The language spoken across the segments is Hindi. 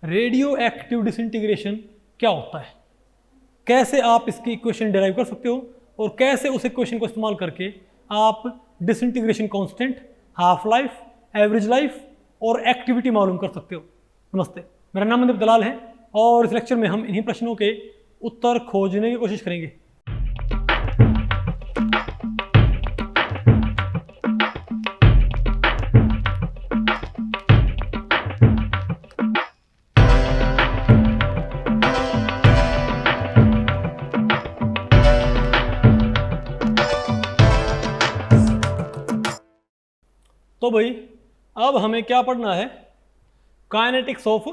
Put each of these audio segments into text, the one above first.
रेडियो एक्टिव डिसइंटीग्रेशन क्या होता है, कैसे आप इसकी इक्वेशन डिराइव कर सकते हो और कैसे उस इक्वेशन को इस्तेमाल करके आप disintegration constant, half life, average life और एक्टिविटी मालूम कर सकते हो। नमस्ते, मेरा नाम मनदीप दलाल है और इस लेक्चर में हम इन्हीं प्रश्नों के उत्तर खोजने की कोशिश करेंगे। तो भाई अब हमें क्या पढ़ना है, kinetics of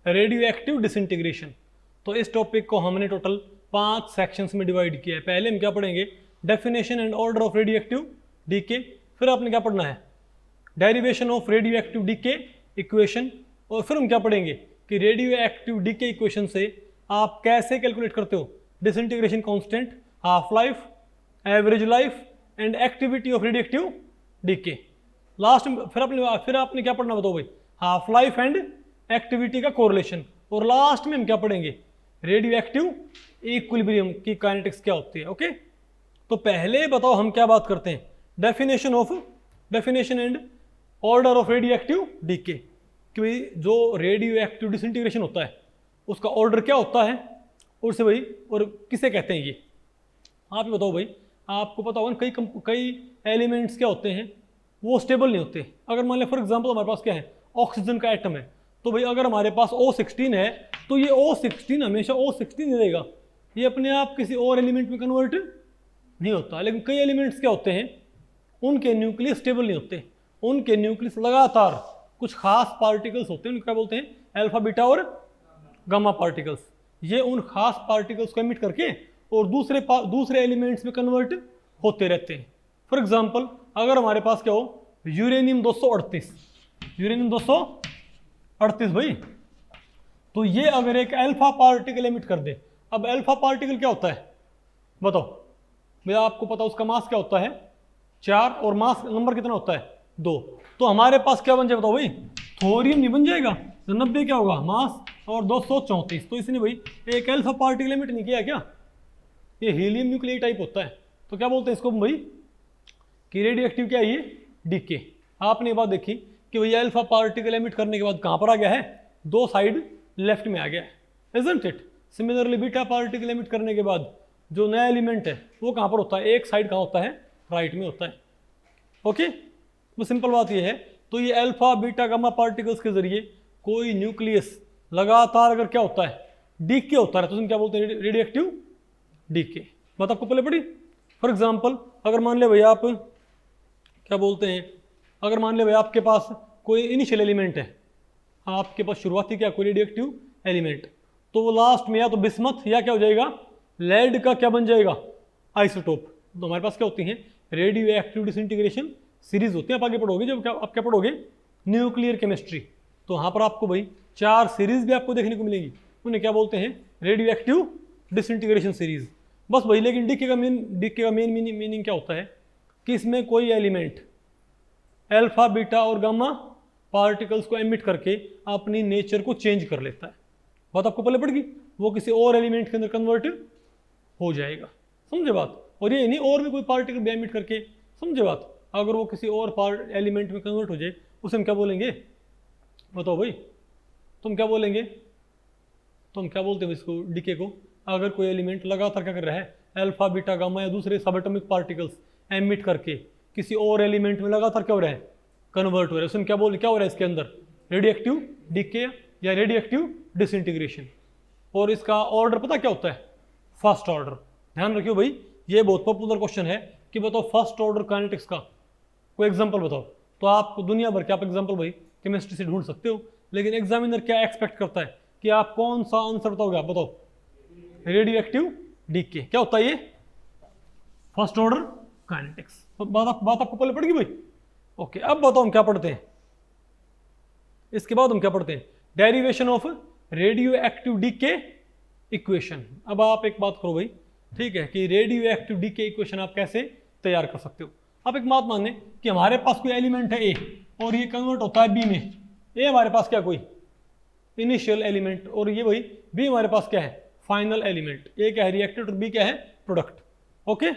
radio active disintegration. तो इस टॉपिक को हमने टोटल 5 सेक्शंस में डिवाइड किया है। पहले हम क्या पढ़ेंगे, definition and order of radio active decay. फिर आपने क्या पढ़ना है, derivation of radio active decay equation. और फिर हम क्या पढ़ेंगे कि रेडियो एक्टिव डीके इक्वेशन से आप कैसे कैलकुलेट करते हो disintegration constant, half life, average life and activity of radio active decay. Last में फिर आपने क्या पढ़ना बताओ भाई, हाफ लाइफ एंड एक्टिविटी का कोरिलेशन। और लास्ट में हम क्या पढ़ेंगे, रेडियो एक्टिव इक्विलिब्रियम की काइनेटिक्स क्या होती है। ओके, तो पहले बताओ हम क्या बात करते हैं, definition and order of radio active decay. कि जो रेडियो एक्टिव डिसइंटीग्रेशन होता है उसका ऑर्डर क्या होता है और उससे भाई और किसे कहते हैं ये आप ही बताओ भाई। आपको पता होगा कई एलिमेंट्स क्या होते हैं वो स्टेबल नहीं होते। अगर मान लिया फॉर एग्जांपल हमारे पास क्या है, ऑक्सीजन का एटम है, तो भाई अगर हमारे पास O16 है तो ये O16 हमेशा O16 ही रहेगा, ये अपने आप किसी और एलिमेंट में कन्वर्ट नहीं होता। लेकिन कई एलिमेंट्स क्या होते हैं, उनके न्यूक्लियस स्टेबल नहीं होते, उनके न्यूक्लियस लगातार कुछ खास पार्टिकल्स होते हैं, उनको क्या बोलते हैं, अल्फा बीटा और गामा पार्टिकल्स। ये उन खास पार्टिकल्स को एमिट करके और दूसरे एलिमेंट्स में कन्वर्ट होते रहते हैं। फॉर एग्जाम्पल अगर हमारे पास क्या हो, यूरेनियम 238 भाई, तो ये अगर एक अल्फा पार्टिकल एमिट कर दे। अब अल्फा पार्टिकल क्या होता है बताओ भैया, आपको पता उसका मास क्या होता है 4 और मास नंबर कितना होता है 2। तो हमारे पास क्या बन जाए बताओ भाई, थोरियम नहीं बन जाएगा, तो 90 क्या होगा मास और 234। तो इसने भाई एक अल्फा पार्टिकल एमिट नहीं किया क्या, ये हीलियम न्यूक्लियर टाइप होता है। तो क्या बोलते हैं इसको भाई कि रेडियो एक्टिव क्या है ये डीके। आपने ये बात देखी कि भैया अल्फा पार्टिकल एमिट करने के बाद कहाँ पर आ गया है, 2 साइड लेफ्ट में आ गया है, isn't it. Similarly beta particle emit करने के बाद जो नया एलिमेंट है वो कहाँ पर होता है, एक साइड कहाँ होता है, राइट में होता है। ओके, वो सिंपल बात ये है। तो ये अल्फा बीटा गामा पार्टिकल्स के जरिए कोई न्यूक्लियस लगातार अगर क्या होता है डीके होता है, तो उसमें क्या बोलते हैं रेडियो एक्टिव डीके। बात आपको पहले पड़ी। फॉर एग्जाम्पल अगर मान ले भैया आप क्या बोलते हैं, अगर मान ले भाई आपके पास कोई इनिशियल एलिमेंट है, आपके पास शुरुआती क्या कोई रेडियो एक्टिव एलिमेंट, तो वो लास्ट में या तो बिस्मथ या क्या हो जाएगा, लेड का क्या बन जाएगा, आइसोटोप। तो हमारे पास क्या होती हैं, रेडियो एक्टिव डिसइंटीग्रेशन सीरीज होती है। आप आगे पढ़ोगे जब आप क्या पढ़ोगे, न्यूक्लियर केमिस्ट्री, तो वहाँ पर आपको भाई 4 सीरीज भी आपको देखने को मिलेंगी। उन्हें क्या बोलते हैं, रेडियो एक्टिव डिसइंटीग्रेशन सीरीज। बस भाई, लेकिन डीके का मेन मीनिंग क्या होता है कि इसमें कोई एलिमेंट अल्फा बीटा और गामा पार्टिकल्स को एमिट करके अपनी नेचर को चेंज कर लेता है। बात आपको पहले पड़ गई, वो किसी और एलिमेंट के अंदर कन्वर्ट हो जाएगा, समझे बात। और ये नहीं और भी कोई पार्टिकल भी एमिट करके, समझे बात, अगर वो किसी और एलिमेंट में कन्वर्ट हो जाए उसे हम क्या बोलेंगे बताओ भाई, तुम क्या बोलेंगे, तुम क्या बोलते हो इसको डीके को। अगर कोई एलिमेंट लगातार क्या कर रहा है, अल्फा बीटा गामा या दूसरे सब एटॉमिक पार्टिकल्स एमिट करके किसी और एलिमेंट में लगातार क्या हो रहा है, कन्वर्ट हो रहा है, उसमें क्या हो रहा है इसके अंदर, रेडियो एक्टिव डीके या रेडियो एक्टिव डिसइंटीग्रेशन। और इसका ऑर्डर पता क्या होता है, फर्स्ट ऑर्डर। ध्यान रखियो भाई, ये बहुत पॉपुलर क्वेश्चन है कि बताओ फर्स्ट ऑर्डर काइनेटिक्स का कोई एग्जाम्पल बताओ। तो आप दुनिया भर के आप एग्जाम्पल भाई केमिस्ट्री से ढूंढ सकते हो, लेकिन एग्जामिनर क्या एक्सपेक्ट करता है कि आप कौन सा आंसर बताओगे, आप बताओ रेडियो एक्टिव डीके। क्या होता है ये, फर्स्ट ऑर्डर काइनेटिक्स। तो बात आपको पहले पड़ गई भाई। ओके, अब बताओ हम क्या पढ़ते हैं, इसके बाद हम क्या पढ़ते हैं, derivation of radio active decay equation. अब आप एक बात करो भाई, ठीक है, कि रेडियो एक्टिव डीके इक्वेशन आप कैसे तैयार कर सकते हो। आप एक बात मान लें कि हमारे पास कोई एलिमेंट है ए और ये कन्वर्ट होता है बी में। ए हमारे पास क्या कोई इनिशियल एलिमेंट, और ये भाई बी हमारे पास क्या है, फाइनल एलिमेंट। ए क्या है, रिएक्टेंट, और बी क्या है, प्रोडक्ट। ओके,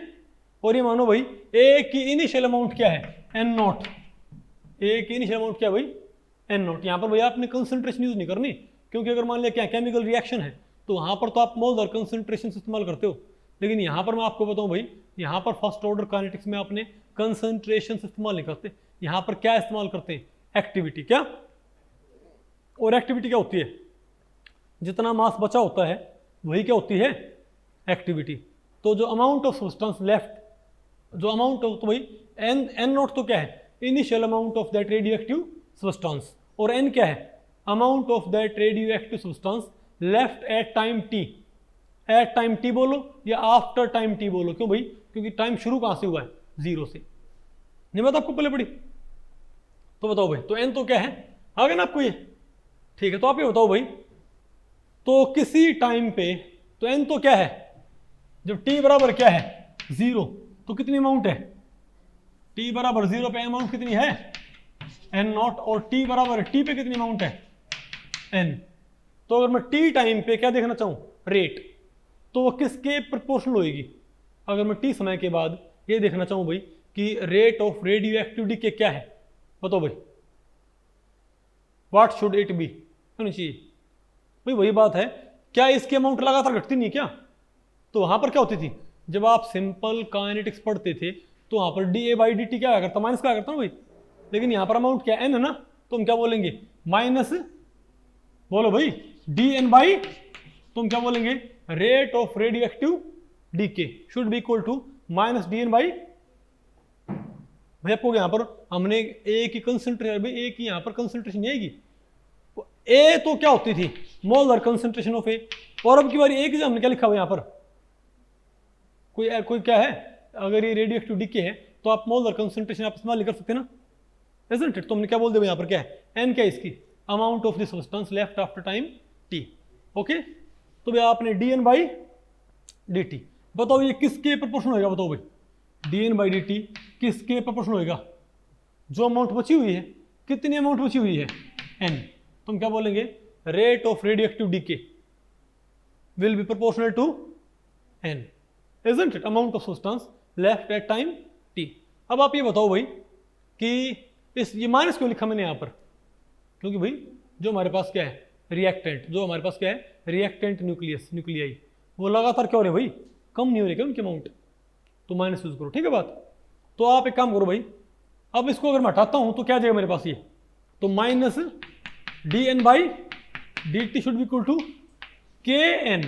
और ये मानो भाई ए की इनिशियल अमाउंट क्या है, एन नॉट। ए की इनिशियल अमाउंट क्या है भाई, एन नॉट। यहाँ पर भैया आपने कंसंट्रेशन यूज नहीं करनी, क्योंकि अगर मान लिया क्या केमिकल रिएक्शन है तो वहां पर तो आप मोलर कंसंट्रेशन इस्तेमाल करते हो, लेकिन यहाँ पर मैं आपको बताऊं भाई, यहाँ पर फर्स्ट ऑर्डर काइनेटिक्स में आपने कंसंट्रेशन इस्तेमाल नहीं करते, यहाँ पर क्या इस्तेमाल करते हैं, एक्टिविटी। क्या, और एक्टिविटी क्या होती है, जितना मास बचा होता है वही क्या होती है, एक्टिविटी। तो जो अमाउंट ऑफ सब्सटेंस लेफ्ट, जो अमाउंट ऑफ, तो भाई एन, एन नॉट तो क्या है, initial amount of that radioactive substance, और एन क्या है, amount of that radioactive substance left at time T. At time T बोलो या आफ्टर टाइम टी बोलो, क्यों भाई, क्योंकि टाइम शुरू कहां से हुआ है, जीरो से। नहीं बात आपको पहले पड़ी, तो बताओ भाई, तो एन तो क्या है, आ गया ना आपको ये, ठीक है। तो आप ये बताओ भाई, तो किसी टाइम पे, तो एन तो क्या है, जब टी बराबर क्या है, जीरो, तो कितनी अमाउंट है, टी बराबर जीरो पे अमाउंट कितनी है, एन नॉट, और टी बराबर टी पे कितनी अमाउंट है, एन। तो अगर मैं टी टाइम पे क्या देखना चाहूं, रेट, तो वो किसके प्रोपोर्शनल होएगी, अगर मैं टी समय के बाद ये देखना चाहूं भाई कि रेट ऑफ रेडियो एक्टिविटी के क्या है, बताओ भाई, व्हाट शुड इट बी, होनी चाहिए भाई, वही बात है, क्या इसकी अमाउंट लगातार घटती नहीं क्या। तो वहां पर क्या होती थी, जब आप सिंपल काइनेटिक्स पढ़ते थे तो वहां पर D A by D T क्या करता, माइनस क्या करता ना भाई, लेकिन यहां पर अमाउंट क्या एन है ना, तो हम क्या बोलेंगे, माइनस, बोलो भाई, डी एन बाई, तो हम क्या बोलेंगे, rate of radio active decay should be equal to minus D N by. भाई आपको यहां पर हमने ए की कंसेंट्रेशन, भाई ए की यहां पर कंसेंट्रेशन नहीं आएगी, ए तो क्या होती थी, मोलर कंसेंट्रेशन ऑफ ए, और अब की बार ए की हमने क्या लिखा हुआ यहां पर, कोई क्या है, अगर ये रेडियो एक्टिव डीके है तो आप मोलर कंसेंट्रेशन आप इस्तेमाल नहीं कर सकते ना, इजंट इट। तो हमने क्या बोल दिया यहाँ पर, क्या है, एन क्या है इसकी, amount of the substance left after time T. Okay, तो भाई आपने D N by D T, बताओ ये किसके प्रोपोर्शनल होगा, बताओ भाई, D N by D T किसके प्रोपोर्शनल होगा, जो अमाउंट बची हुई है, कितनी अमाउंट बची हुई है, एन। तो हम क्या बोलेंगे, rate of radio active decay will be proportional to N, isn't it, amount of substance left at time T. अब आप ये बताओ भाई कि इस, ये माइनस क्यों लिखा मैंने यहां पर, क्योंकि भाई जो हमारे पास क्या है, रिएक्टेंट, जो हमारे पास क्या है, रिएक्टेंट न्यूक्लियस, न्यूक्लियाई, वो लगातार क्या हो रहे भाई, कम नहीं हो रही क्या उनकी अमाउंट, तो माइनस यूज करो, ठीक है बात। तो आप एक काम करो भाई, अब इसको अगर मैं हटाता हूं तो क्या जाएगा मेरे पास ये, तो minus D N by D T should be equal to K N.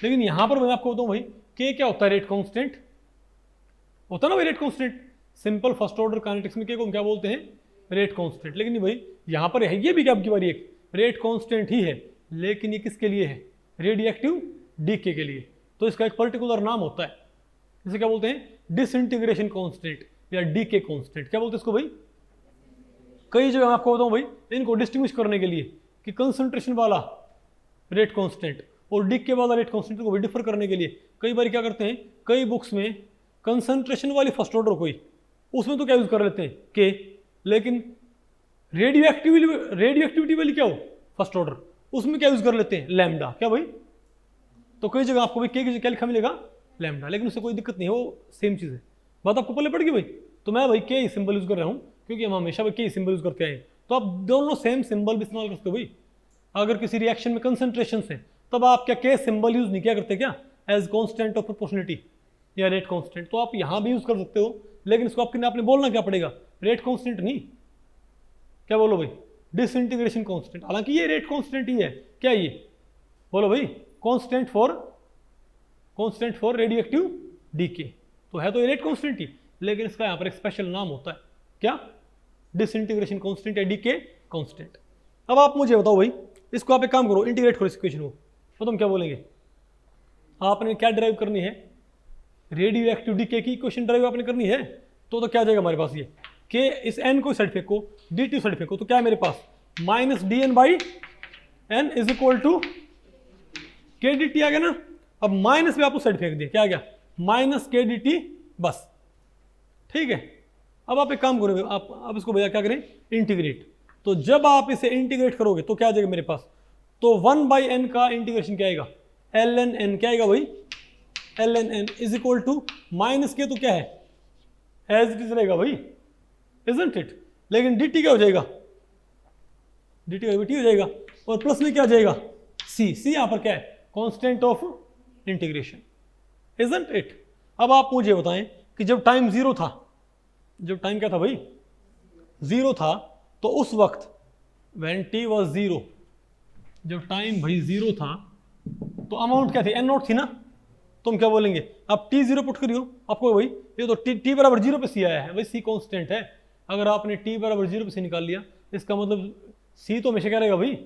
लेकिन यहां पर मैं आपको बताऊं भाई, के क्या होता है, रेट कांस्टेंट होता है ना भाई, rate constant, simple first order kinetics में के को हम क्या बोलते हैं, रेट कांस्टेंट। लेकिन भाई यहां पर है, ये भी क्या आपकी बारी एक रेट कांस्टेंट ही है, लेकिन ये किसके लिए है, रेडियोएक्टिव डीके के लिए, तो इसका एक पर्टिकुलर नाम होता है, इसे क्या बोलते हैं, डिसइंटीग्रेशन कांस्टेंट या डीके कांस्टेंट, क्या बोलते हैं इसको भाई। कई जगह मैं आपको बताऊं भाई, इनको डिस्टिंग्विश करने के लिए कि कंसंट्रेशन वाला रेट कांस्टेंट और डीके वाला रेट कांस्टेंट को भी डिफर करने के लिए कई बार क्या करते हैं, कई बुक्स में कंसंट्रेशन वाली फर्स्ट ऑर्डर कोई, उसमें तो क्या यूज कर लेते हैं के, लेकिन रेडियो एक्टिविटी वाली क्या हो फर्स्ट ऑर्डर, उसमें क्या यूज कर लेते हैं, लैम्डा। क्या भाई, तो कई जगह आपको भाई के की क्या लिखा मिलेगा, लैम्डा, लेकिन उससे कोई दिक्कत नहीं है, वो सेम चीज है, बात आपको पहले पड़ गई भाई। तो मैं भाई के सिंबल यूज कर रहा हूँ, क्योंकि हम हमेशा भाई के सिंबल यूज करते हैं, तो आप दोनों सेम सिंबल भी इस्तेमाल करते हो भाई। अगर किसी रिएक्शन में कंसंट्रेशन है तब आप क्या के सिंबल यूज नहीं किया करते क्या, एज कॉन्स्टेंट ऑफ प्रोपोर्शनलिटी या रेट कांस्टेंट, तो आप यहां भी यूज कर सकते हो, लेकिन इसको आपने बोलना क्या पड़ेगा, रेट कांस्टेंट नहीं, क्या बोलो भाई, डिसइंटीग्रेशन कांस्टेंट। हालांकि ये रेट कांस्टेंट ही है, क्या ये बोलो भाई, कांस्टेंट फॉर रेडियोएक्टिव डीके, तो है तो ये रेट कांस्टेंट ही, लेकिन इसका यहां पर एक स्पेशल नाम होता है, क्या, डिसइंटीग्रेशन कांस्टेंट या डीके कांस्टेंट। अब आप मुझे बताओ भाई, इसको आप एक काम करो, इंटीग्रेट करो इस इक्वेशन को, तो तुम क्या बोलेंगे, आपने क्या ड्राइव करनी है, रेडियो एक्टिव डीके की इक्वेशन ड्राइव आपने करनी है, तो क्या जाएगा हमारे पास ये, के इस एन को साइड फेंको, डी टी साइड फेंको, तो क्या है मेरे पास, minus D N by N is equal to K D T आ गया ना। अब माइनस भी आप उस साइड फेंक दिए, क्या आ गया, माइनस के डी टी, बस ठीक है। अब आप एक काम करोगे, आप इसको भैया क्या करें, इंटीग्रेट, तो जब आप इसे इंटीग्रेट करोगे तो क्या आ जाएगा मेरे पास, तो 1/n का इंटीग्रेशन क्या आएगा, ln n क्या आएगा भाई, ln n is equal to minus K तो क्या है एज इट इज रहेगा भाई, इजंट इट। लेकिन dt क्या हो जाएगा, dt का dt हो जाएगा, और प्लस में क्या आ जाएगा c, c यहां पर क्या है, constant of integration, isn't it. अब आप मुझे बताएं कि जब टाइम जीरो था, जब टाइम क्या था भाई जीरो था, तो उस वक्त when t was जीरो, जब टाइम भाई जीरो था तो अमाउंट क्या थी, n नॉट थी ना, तुम क्या बोलेंगे, अब t जीरो पुट करियो, आपको भाई ये तो t बराबर जीरो पे c आया है, भाई c कांस्टेंट है, अगर आपने t बराबर जीरो पे c निकाल लिया, इसका मतलब c तो हमेशा क्या रहेगा भाई,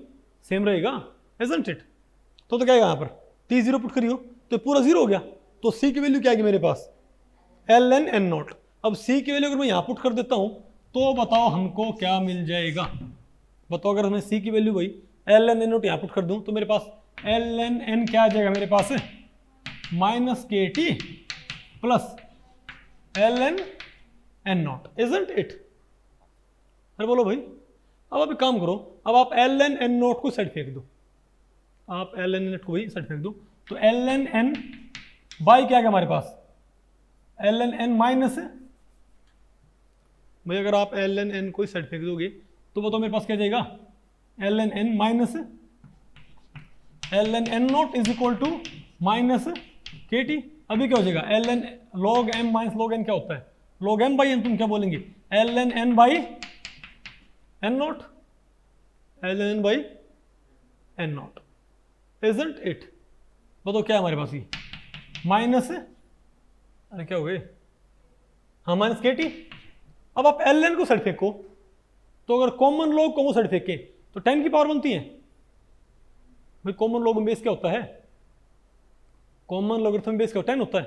सेम रहेगा, इजंट इट। तो क्या आएगा यहाँ पर, t जीरो पुट करियो तो पूरा जीरो हो गया, तो c की वैल्यू क्या आएगी मेरे पास, ln n नॉट। अब c की वैल्यू अगर मैं यहाँ पुट कर देता हूँ तो बताओ हमको क्या मिल जाएगा, बताओ अगर मैं c की वैल्यू भाई ln n नॉट यहाँ पुट कर दूँ तो मेरे पास ln n क्या आ जाएगा मेरे पास, minus K T plus ln n not, isn't it. अरे बोलो भाई, अब आप एक काम करो, अब आप ln n नॉट को साइड फेंक दो, आप ln n नॉट को भाई साइड फेंक दो, तो ln n बाई क्या है हमारे पास, ln n माइनस, भाई अगर आप ln n को साइड फेंक दोगे तो बताओ मेरे पास क्या जाएगा, ln n minus ln n naught is equal to minus K T. अभी क्या हो जाएगा, ln log m minus log n क्या होता है, log m बाई n, तुम क्या बोलेंगे ln n by n not, ln n by n not, isn't it. बताओ क्या है हमारे पास, ये माइनस, अरे क्या हो गए, हाँ माइनस के टी। अब आप ln को साइड फेंको, तो अगर कॉमन लॉग को वो साइड फेंके तो 10 की पावर बनती है भाई, कॉमन लॉग में बेस क्या होता है, कॉमन लॉगरिथम बेस क्या 10 होता है,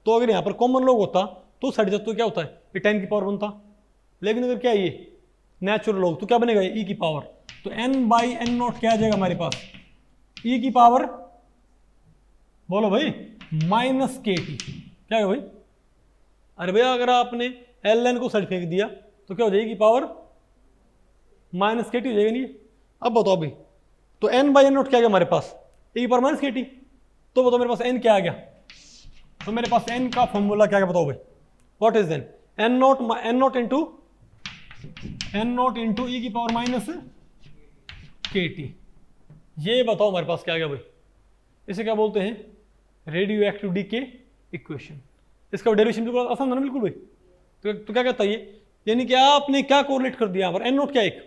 तो अगर यहाँ पर कॉमन लॉग होता तो साइड जाता तो क्या होता है, ये 10 की पावर बनता। लेकिन अगर क्या है ये नेचुरल लॉग, तो क्या बनेगा ये e की पावर, तो n बाई n नॉट क्या आ जाएगा हमारे पास, e की पावर, बोलो भाई माइनस के टी, क्या है भाई, अरे भैया अगर आपने ln को साइड फेंक दिया तो क्या हो जाएगी पावर माइनस के टी हो जाएगा नहीं। अब बताओ अभी, तो n बाई n नॉट क्या आ गया हमारे पास, e की पावर माइनस के टी, तो बताओ मेरे पास n क्या आ गया, तो मेरे पास n का फॉर्मूला क्या आ गया बताओ भाई, what is n, n not into e की पावर माइनस के टी। ये बताओ हमारे पास क्या आ गया भाई, इसे क्या बोलते हैं, रेडियो एक्टिव डीके इक्वेशन। इसका डेरिवेशन बिल्कुल आसान है ना बिल्कुल भाई, तो क्या कहता है ये, यानी कि आपने क्या कोरिलेट कर दिया यहाँ पर, n नोट क्या एक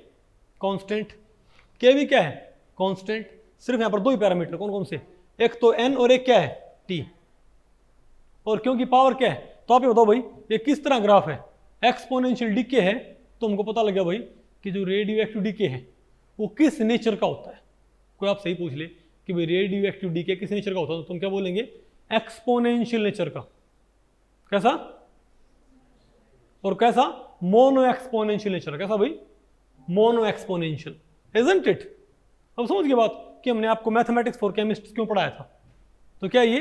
कांस्टेंट, के भी क्या है कांस्टेंट, सिर्फ यहाँ पर दो ही पैरामीटर, कौन कौन से, एक तो n और एक क्या है t, और क्योंकि पावर क्या है, तो आप ये बताओ भाई ये किस तरह ग्राफ है, एक्सपोनेंशियल डीके है, तो हमको पता लग गया भाई कि जो रेडियो एक्टिव डीके है वो किस नेचर का होता है। कोई आप सही पूछ ले कि भाई रेडियो एक्टिव डीके किस नेचर का होता है, तो तुम क्या बोलेंगे, एक्सपोनेंशियल नेचर का, कैसा, और कैसा, मोनो एक्सपोनेंशियल नेचर, कैसा भाई, मोनो एक्सपोनेंशियल, इजंट इट। अब समझ गए बात कि हमने आपको मैथमेटिक्स फॉर केमिस्ट क्यों पढ़ाया था, तो क्या ये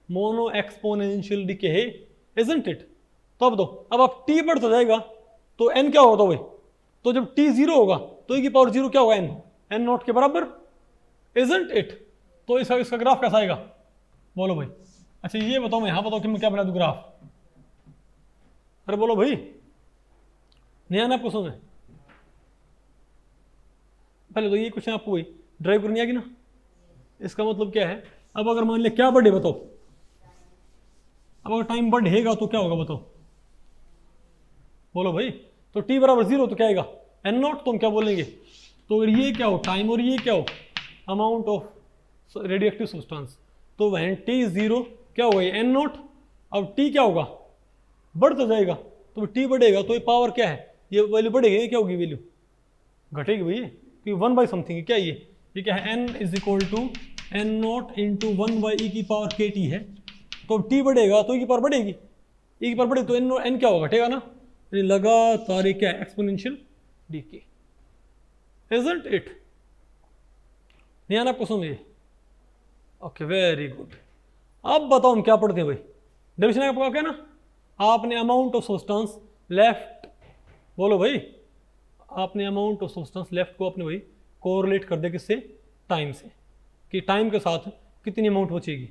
मोनो एक्सपोनेंशियल डीके है, इजंट इट। तो अब दो, अब आप t बढ़ता जाएगा तो n क्या होगा भाई, तो जब t जीरो होगा तो e की पावर जीरो क्या होगा, n नॉट के बराबर, इजंट इट। तो इसका ग्राफ कैसा आएगा, बोलो भाई। अच्छा ये बताओ, मैं यहाँ बताओ कि मैं क्या बना दूँ ग्राफ, अरे बोलो भाई, नहीं आना आपको समझ, पहले तो ये क्वेश्चन आपको भाई ड्राइव करनी आएगी ना, इसका मतलब क्या है, अब अगर मान लिया क्या बढ़े बताओ, अब अगर टाइम बढ़ेगा तो क्या होगा बताओ, बोलो भाई, तो t बराबर जीरो तो क्या आएगा n नॉट, तो हम क्या बोलेंगे, तो अगर ये क्या हो टाइम और ये क्या हो amount of radioactive substance, तो वह t जीरो क्या होगा ये n नॉट, अब t क्या होगा बढ़ता जाएगा, तो t बढ़ेगा तो ये पावर क्या है, ये वैल्यू बढ़ेगी, ये क्या होगी वैल्यू घटेगी भाई, क्योंकि वन बाई समथिंग क्या है ये क्या है, n is equal to n not into one by E की पावर के टी है, तो t बढ़ेगा तो e की पावर बढ़ेगी, e की पावर बढ़ेगी तो n क्या होगा घटेगा ना, लगातार ये क्या है एक्सपोनेंशियल डीके, इजंट इट। नहीं आना आपको समझिए, ओके वेरी गुड। अब बताओ हम क्या पढ़ते हैं भाई, डेफिनेशन आपको क्या ना, आपने अमाउंट ऑफ सब्सटेंस लेफ्ट, बोलो भाई, आपने अमाउंट ऑफ सब्सटेंस लेफ्ट को अपने भाई कोरिलेट कर दिया किससे, टाइम से, कि टाइम के साथ कितनी अमाउंट बचेगी,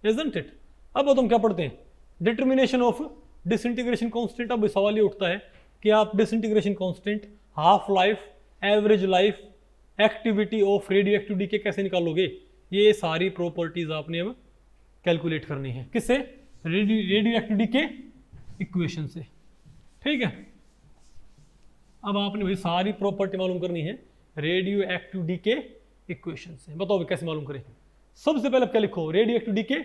इजंट इट। अब हम क्या पढ़ते हैं, डिटर्मिनेशन ऑफ डिसइंटीग्रेशन कांस्टेंट। अब सवाल ये उठता है कि आप disintegration constant, half life, average life, activity of radio active decay कैसे निकालोगे। ये सारी प्रॉपर्टीज आपने अब कैलकुलेट करनी है, किससे, रेडियो एक्टिव डीके इक्वेशन से, ठीक है। अब आपने भाई सारी प्रॉपर्टी मालूम करनी है रेडियो एक्टिव डीके इक्वेशन से। बताओ कैसे मालूम करें। सबसे पहले क्या लिखो, रेडियो एक्टिव डीके।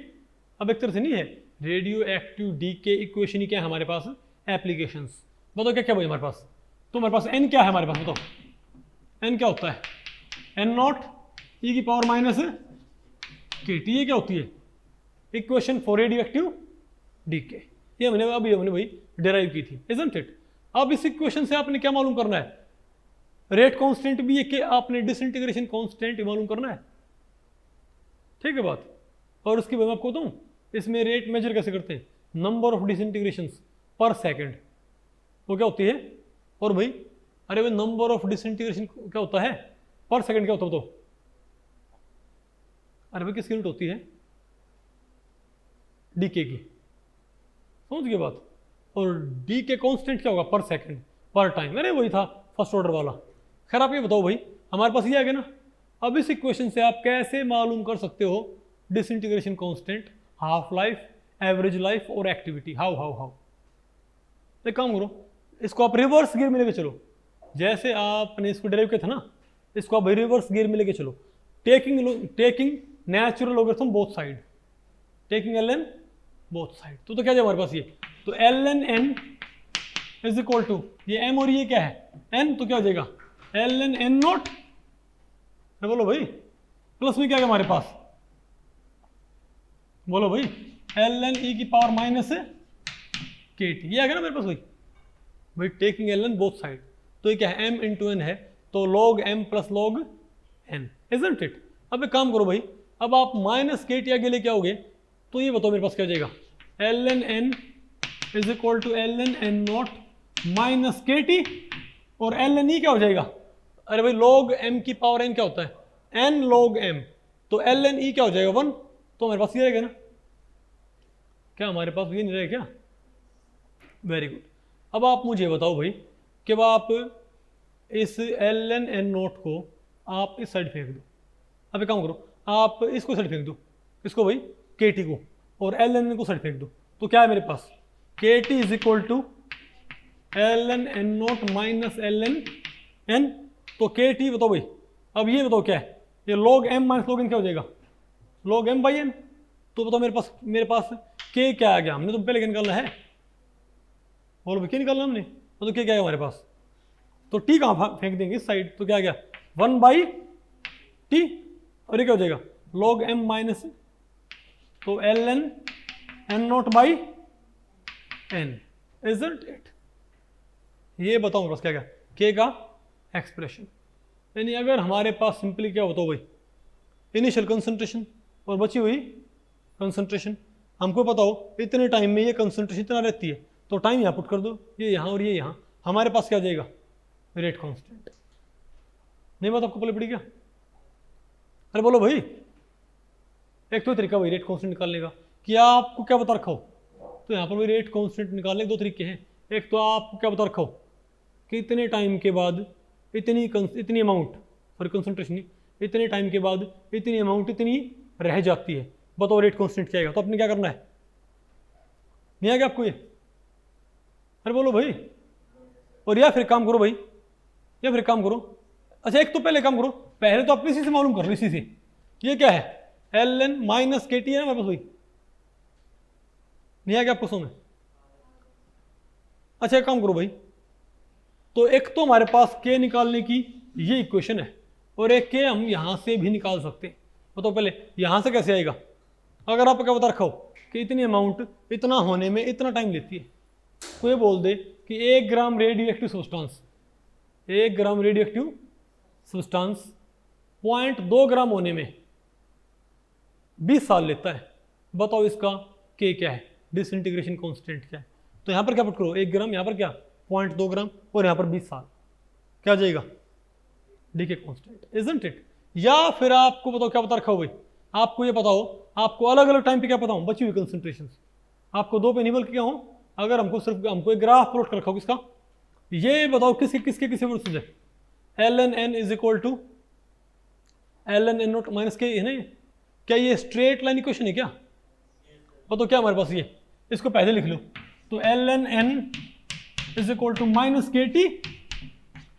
अब एक तरह से नहीं है, रेडियो एक्टिव डीके इक्वेशन ही क्या है हमारे पास, एप्लीकेशंस। बताओ क्या क्या भाई हमारे पास, तो हमारे पास एन क्या है हमारे पास, बताओ एन क्या होता है, एन नॉट ई की पावर माइनस के टी, ये क्या होती है, equation for radio active decay. ये हमने भाई डिराइव की थी, इजंट इट। अब इस इक्वेशन से आपने क्या मालूम करना है, रेट कांस्टेंट भी है कि आपने डिसइंटीग्रेशन कांस्टेंट मालूम करना है, ठीक है बात। और उसकी मैं आपको बताऊं, इसमें रेट मेजर कैसे करते हैं, नंबर ऑफ डिसइंटीग्रेशंस पर सेकंड, वो क्या होती है। और भाई अरे भाई नंबर ऑफ डिसइंटीग्रेशन क्या होता है पर सेकंड, क्या होता है तो, अरे भाई किसकी यूनिट होती है, डीके की, समझ गए बात। और डी के कांस्टेंट क्या होगा, पर सेकंड, पर टाइम, अरे वही था फर्स्ट ऑर्डर वाला। खैर आप ये बताओ भाई, हमारे पास ये आ गया ना। अब इस इक्वेशन से आप कैसे मालूम कर सकते हो disintegration constant, half life, average life और एक्टिविटी, हाउ। एक काम करो, इसको आप रिवर्स गियर में लेके चलो, जैसे आपने इसको डिराइव किया था ना, इसको आप रिवर्स गियर में लेके चलो। Taking natural logarithm both side, taking ln both side, तो क्या जाए हमारे पास ये, तो ln n is equal to ये m और ये क्या है n, तो क्या हो जाएगा ln n नॉट, बोलो भाई, प्लस में क्या है हमारे पास, बोलो भाई ln e की पावर माइनस के टी, ये आ गया ना मेरे पास भाई टेकिंग ln बोथ साइड, तो ये क्या है m इंटू n है, तो log m plus log n, isn't it. अब एक काम करो भाई, अब आप माइनस के टी आगे लेके आओगे, तो ये बताओ मेरे पास क्या हो जाएगा, ln n is equal to ln n naught minus K T, और ln e क्या हो जाएगा, अरे भाई log m की पावर n क्या होता है, n log m, तो ln e क्या हो जाएगा 1, तो हमारे पास ये रहेगा ना, क्या हमारे पास ये नहीं रहेगा क्या, वेरी गुड। अब आप मुझे बताओ भाई कि आप इस ln n नोट को आप इस साइड फेंक दो। अब एक काम करो, आप इसको साइड फेंक दो, इसको भाई के टी को, और ln n को साइड फेंक दो, तो क्या है मेरे पास, K T is equal to ln n naught minus ln n, तो के टी बताओ भाई। अब ये बताओ क्या है, ये log m minus log n क्या हो जाएगा, log m बाई n, तो बताओ मेरे पास k क्या आ गया, हमने तो पहले क्या निकालना है, बोलो भाई क्या निकालना हमने, तो k क्या है हमारे पास, तो t कहाँ फेंक देंगे इस साइड, तो क्या आ गया 1 बाई टी, और ये क्या हो जाएगा log m माइनस, तो ln n not by n, isn't it. ये बताओ बस क्या क्या k का एक्सप्रेशन, यानी अगर हमारे पास सिंपली क्या बताओ भाई, इनिशियल कंसंट्रेशन और बची हुई कंसंट्रेशन, हमको पता हो इतने टाइम में ये कंसंट्रेशन इतना रहती है, तो टाइम यहाँ पुट कर दो, ये यहाँ और ये यहाँ, हमारे पास क्या जाएगा रेट कांस्टेंट। नहीं बात आपको पहले पड़ी क्या, अरे बोलो भाई, एक तो तरीका भाई रेट कांस्टेंट निकालने का, कि आपको क्या बता रखा हो, तो यहाँ पर भाई रेट कांस्टेंट निकालने के दो तरीके हैं। एक तो आपको क्या बता रखा हो कि इतने टाइम के बाद इतनी अमाउंट, सॉरी कंसंट्रेशन नहीं, इतने टाइम के बाद इतनी अमाउंट इतनी रह जाती है, बताओ रेट कांस्टेंट क्या आएगा, तो आपने क्या करना है, नहीं आ गया आपको ये, अरे बोलो भाई। और या फिर काम करो भाई, या फिर काम करो, अच्छा एक तो पहले काम करो, पहले तो आप इसी से मालूम करो, इसी से, ये क्या है ln माइनस के टी है ना मेरे पास भाई, नहीं आ गया आपको समझ में। अच्छा एक काम करो भाई, तो एक तो हमारे पास k निकालने की ये इक्वेशन है, और एक k हम यहां से भी निकाल सकते हैं। बताओ पहले यहां से कैसे आएगा, अगर आप क्या बता रखा हो कि इतनी अमाउंट इतना होने में इतना टाइम लेती है, तो ये बोल दे कि 1 ग्राम रेडियो एक्टिव सब्सटेंस, 1 ग्राम रेडियो एक्टिव सब्सटेंस 0.2 ग्राम होने में 20 साल लेता है, बताओ इसका k क्या है, डिसइंटीग्रेशन कांस्टेंट क्या है। तो यहाँ पर क्या पुट करो 1 ग्राम, यहाँ पर क्या 0.2 ग्राम, और यहाँ पर 20 साल, क्या आ जाएगा डीके कांस्टेंट, इजंट इट। या फिर आपको बताओ क्या बता रखा हो भाई, आपको ये बताओ आपको अलग अलग टाइम पे क्या पता हो बची हुई कंसंट्रेशन, आपको दो पे निबल क्या हो, अगर हमको सिर्फ हमको एक ग्राफ प्लॉट कर रखा हो किसका, ये बताओ किसके किसके किसके वर्सेस है, L N N is equal to L N N naught minus K है ना, क्या ये स्ट्रेट लाइन इक्वेशन है क्या, बताओ क्या हमारे पास ये, इसको पहले लिख लो, तो L N N is equal to minus K T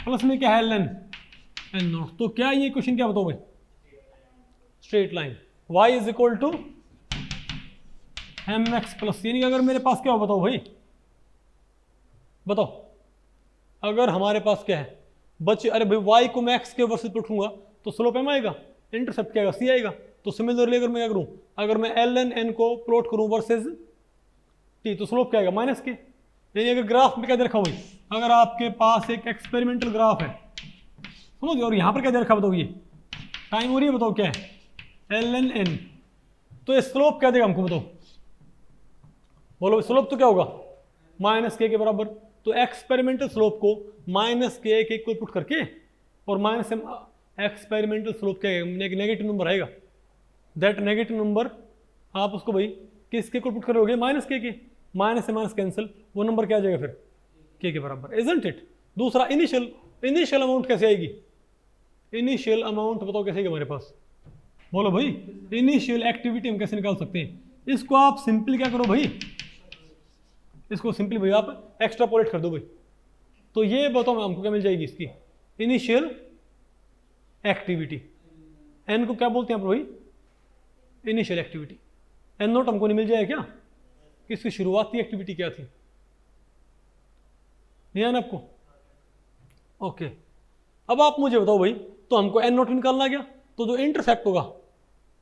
plus में क्या है एल एन एन नोट, तो क्या ये क्वेश्चन क्या बताओ भाई, straight line, y is equal to M X plus, यानी अगर मेरे पास क्या हो बताओ भाई, बताओ अगर हमारे पास क्या है बच्चे, अरे भाई y को मैं x के वर्सेस पे उठूंगा तो स्लोप m आएगा, इंटरसेप्ट क्या आएगा c आएगा, तो सिमिलरली अगर मैं क्या करूं, अगर मैं एल एन एन को प्लॉट करूं वर्सेस t तो स्लोप क्या आएगा माइनस के, यानी अगर ग्राफ में क्या दे रखा भाई, अगर आपके पास एक एक्सपेरिमेंटल ग्राफ है समझो, और यहाँ पर क्या दे रखा बताओ, ये टाइम हो रही है बताओ क्या है एल एन एन, तो ये स्लोप क्या देगा हमको बताओ, बोलो स्लोप तो क्या होगा माइनस के बराबर, तो एक्सपेरिमेंटल स्लोप को माइनस के इक्वल पुट करके और माइनस एक्सपेरिमेंटल स्लोप क्या है, नेगेटिव नंबर आएगा, दैट नेगेटिव नंबर आप उसको भाई किसके इक्वल पुट करोगे, माइनस के माइनस से माइनस कैंसिल, वो नंबर क्या आ जाएगा फिर के बराबर, इजंट इट। दूसरा इनिशियल अमाउंट कैसे आएगी, इनिशियल अमाउंट बताओ कैसे आएगी हमारे पास, बोलो भाई इनिशियल एक्टिविटी हम कैसे निकाल सकते हैं, इसको आप सिंपली क्या करो भाई, इसको सिंपली भाई आप एक्स्ट्रापोलेट कर दो भाई, तो ये बताओ हमको क्या मिल जाएगी इसकी इनिशियल एक्टिविटी, एन को क्या बोलते हैं आप भाई, इनिशियल एक्टिविटी, एन नोट हमको नहीं मिल जाएगा क्या, इसकी शुरुआती एक्टिविटी क्या थी, नहीं आना आपको, ओके। अब आप मुझे बताओ भाई, तो हमको एन नोट निकालना गया, तो जो इंटरसेप्ट होगा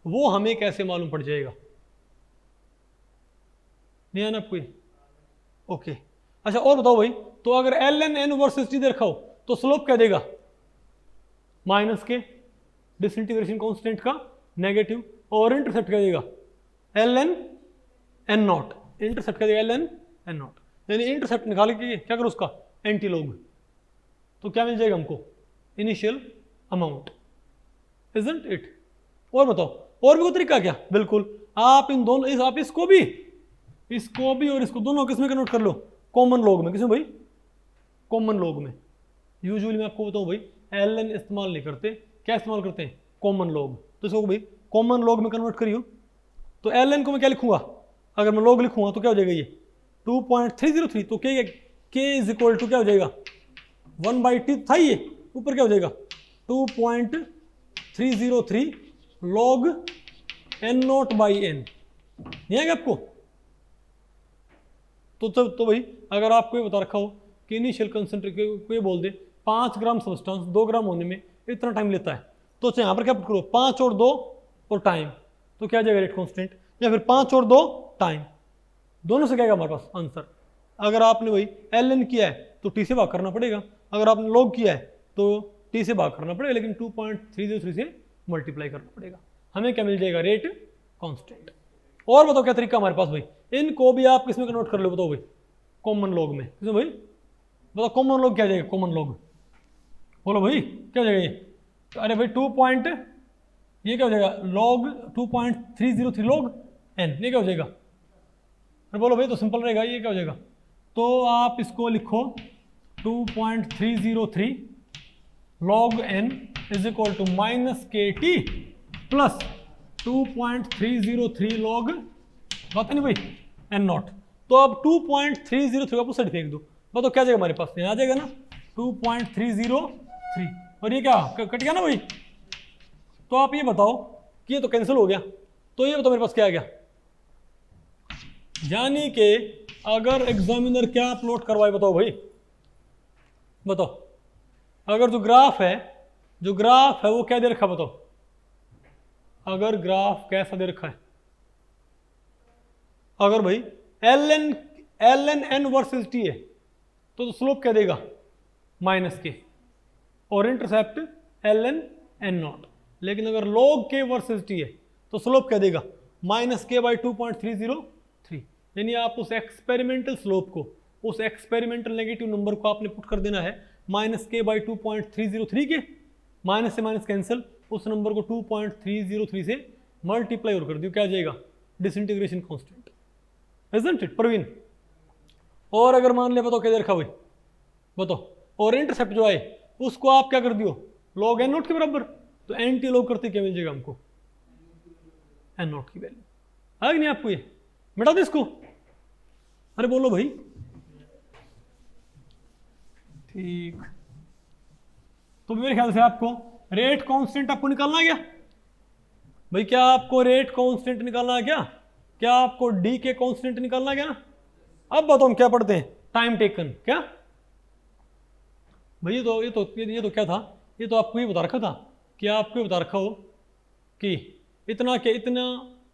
वो हमें कैसे मालूम पड़ जाएगा, नहीं आना आपको, ओके। अच्छा और बताओ भाई, तो अगर L N N versus T दे रखा हो तो स्लोप क्या देगा माइनस के, डिसइंटीग्रेशन कांस्टेंट का नेगेटिव, और इंटरसेप्ट क्या देगा L N N not, intercept क्या देगा एल एन एन नॉट, यानी इंटरसेप्ट निकाल के क्या करो उसका एंटी लॉग, तो क्या मिल जाएगा हमको इनिशियल अमाउंट, इजंट इट। और बताओ और भी कोई तरीका क्या, बिल्कुल आप इन दोनों आप इसको भी और इसको दोनों किस में कन्वर्ट कर लो, कॉमन लॉग में, किसमें भाई कॉमन लॉग में, यूजुअली मैं आपको बताऊं भाई एल एन इस्तेमाल नहीं करते, क्या इस्तेमाल करते हैं कॉमन लॉग, तो इसको भाई कॉमन लॉग में कन्वर्ट करियो, तो एल एन को मैं क्या लिखूंगा, अगर मैं लॉग लिखूंगा तो क्या हो जाएगा ये 2.303, तो के इज इक्वल टू क्या हो जाएगा 1/t था, ये ऊपर क्या हो जाएगा 2.303 log N naught by N, नहीं आएगा आपको, तो भाई अगर आपको ये बता रखा हो कि इनिशियल कंसंट्रेशन को ये बोल दे 5 ग्राम सब्सटेंस 2 ग्राम होने में इतना टाइम लेता है, तो अच्छा यहाँ पर क्या पुट करो 5 और 2 और टाइम, तो क्या आ जाएगा रेट कांस्टेंट, या फिर 5 और 2 टाइम, दोनों से क्या आएगा हमारे पास आंसर, अगर आपने भाई एल एन किया है तो टी से भाग करना पड़ेगा, अगर आपने लॉग किया है तो टी से भाग करना पड़ेगा, लेकिन 2.303 से मल्टीप्लाई करना पड़ेगा, हमें क्या मिल जाएगा रेट कांस्टेंट। और बताओ क्या तरीका हमारे पास भाई, इनको भी आप किस में कन्वर्ट कर लो बताओ भाई, कॉमन लॉग में, किसमें भाई बताओ कॉमन लॉग क्या जाएगा, कॉमन लॉग बोलो भाई क्या हो जाएगा ये, तो अरे भाई ये क्या हो जाएगा लॉग 2.303 लॉग एन, ये क्या हो जाएगा, अरे बोलो भाई तो सिंपल रहेगा, ये क्या हो जाएगा, तो आप इसको लिखो 2.303 log N is equal to minus K T plus 2.303 log बात नहीं भाई एन नॉट, तो अब 2.303 को साइड फेंक दो, बताओ क्या जाएगा हमारे पास, यहाँ आ जाएगा ना 2.303, और ये क्या कट गया ना भाई, तो आप ये बताओ कि ये तो कैंसिल हो गया, तो ये बताओ मेरे पास क्या आ गया, यानी कि अगर एग्जामिनर क्या प्लॉट करवाए बताओ भाई, बताओ अगर जो ग्राफ है वो क्या दे रखा बताओ, अगर ग्राफ कैसा दे रखा है, अगर भाई L N N versus T है तो स्लोप क्या देगा माइनस के, और intercept L N N naught, लेकिन अगर लॉग के वर्सेस टी है तो स्लोप क्या देगा माइनस के बाई 2.303, यानी आप उस एक्सपेरिमेंटल स्लोप को, उस एक्सपेरिमेंटल नेगेटिव नंबर को आपने पुट कर देना है माइनस के बाई 2.303 के, माइनस से माइनस कैंसिल, उस नंबर को 2.303 से मल्टीप्लाई और कर दियो, क्या आ जाएगा? Disintegration constant, isn't it Praveen? और अगर मान लिया, बताओ क्या दे रखा भाई, बताओ, और इंटरसेप्ट जो आए उसको आप क्या कर दियो, log n नोट के बराबर, तो एंटी लॉग करते क्या मिल जाएगा हमको? n नोट की वैल्यू आ गई नहीं आपको? ये मिटा दो इसको, अरे बोलो भाई। ठीक, तो मेरे ख्याल से आपको रेट कांस्टेंट आपको निकालना है क्या भाई? क्या आपको रेट कांस्टेंट निकालना है क्या? क्या आपको डी के कांस्टेंट निकालना है क्या? अब बताओ हम क्या पढ़ते हैं, टाइम टेकन। क्या भाई? ये तो क्या था? ये तो आपको ये बता रखा था कि आपको बता रखा हो कि इतना के इतना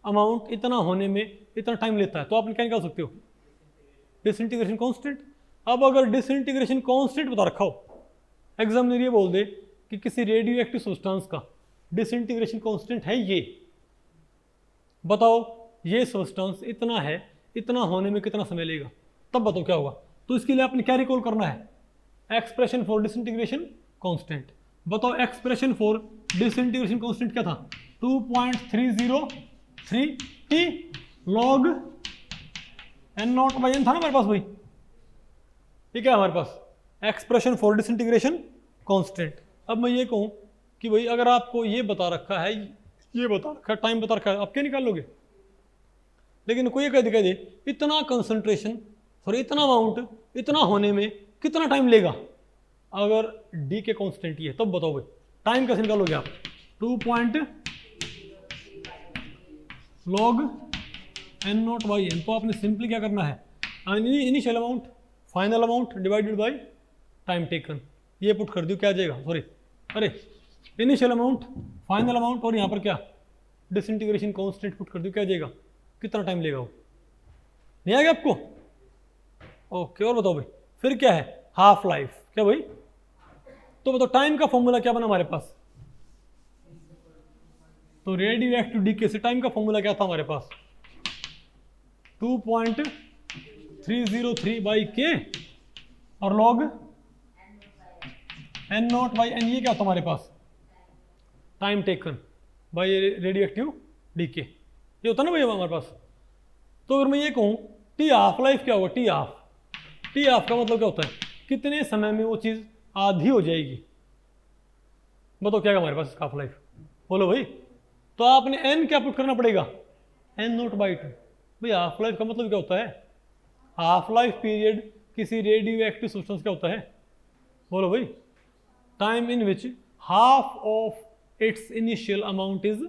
अमाउंट इतना होने में इतना टाइम लेता है, तो आप क्या निकाल सकते हो? Disintegration constant. अब अगर डिसइंटीग्रेशन कांस्टेंट बता रखा हो, एग्जामिनर ये बोल दे कि किसी रेडियो एक्टिव सब्सटेंस का डिसइंटीग्रेशन कांस्टेंट है ये, बताओ ये सब्सटेंस इतना है, इतना होने में कितना समय लेगा, तब बताओ क्या होगा? तो इसके लिए आपने क्या रिकॉल करना है? Expression for disintegration constant. बताओ एक्सप्रेशन फॉर डिसइंटीग्रेशन कांस्टेंट क्या था? 2.303 T log n not by n था ना हमारे पास भाई? ठीक है हमारे पास एक्सप्रेशन फॉर डिसइंटीग्रेशन कांस्टेंट। अब मैं ये कहूँ कि भाई अगर आपको ये बता रखा है, ये बता रखा है, टाइम बता रखा है, आप क्या निकाल लोगे? लेकिन कोई कह दे इतना कंसंट्रेशन सॉरी इतना अमाउंट इतना होने में कितना टाइम लेगा, अगर डी के कांस्टेंट ही है, तब बताओ भाई टाइम कैसे निकालोगे आप? 2 log n not by n, तो आपने सिंपली क्या करना है, initial amount final amount divided by time taken, ये पुट कर दियो, क्या आ जाएगा? सॉरी अरे इनिशियल अमाउंट फाइनल अमाउंट और यहाँ पर क्या डिसइंटीग्रेशन कांस्टेंट पुट कर दियो, क्या आ जाएगा? कितना टाइम लेगा वो? नहीं आ गया आपको? ओके, और बताओ भाई फिर क्या है? Half life. क्या भाई? तो बताओ टाइम का फॉर्मूला क्या बना हमारे पास? तो रेडियो एक्टिव डीके से टाइम का फॉर्मूला क्या था हमारे पास? 2.303 बाई के और log n not by n, ये क्या था हमारे पास? Time taken by radio active decay, ये होता ना भाई हमारे पास। तो अगर मैं ये कहूँ टी हाफ लाइफ क्या होगा? टी हाफ का मतलब क्या होता है? कितने समय में वो चीज़ आधी हो जाएगी? बताओ क्या है हमारे पास हाफ लाइफ? बोलो भाई। तो आपने n क्या पुट करना पड़ेगा? n note by 2। भाई हाफ लाइफ का मतलब क्या होता है? हाफ लाइफ पीरियड किसी रेडियो एक्टिव सब्सटेंस क्या होता है? बोलो भाई। Time in which half of its initial amount is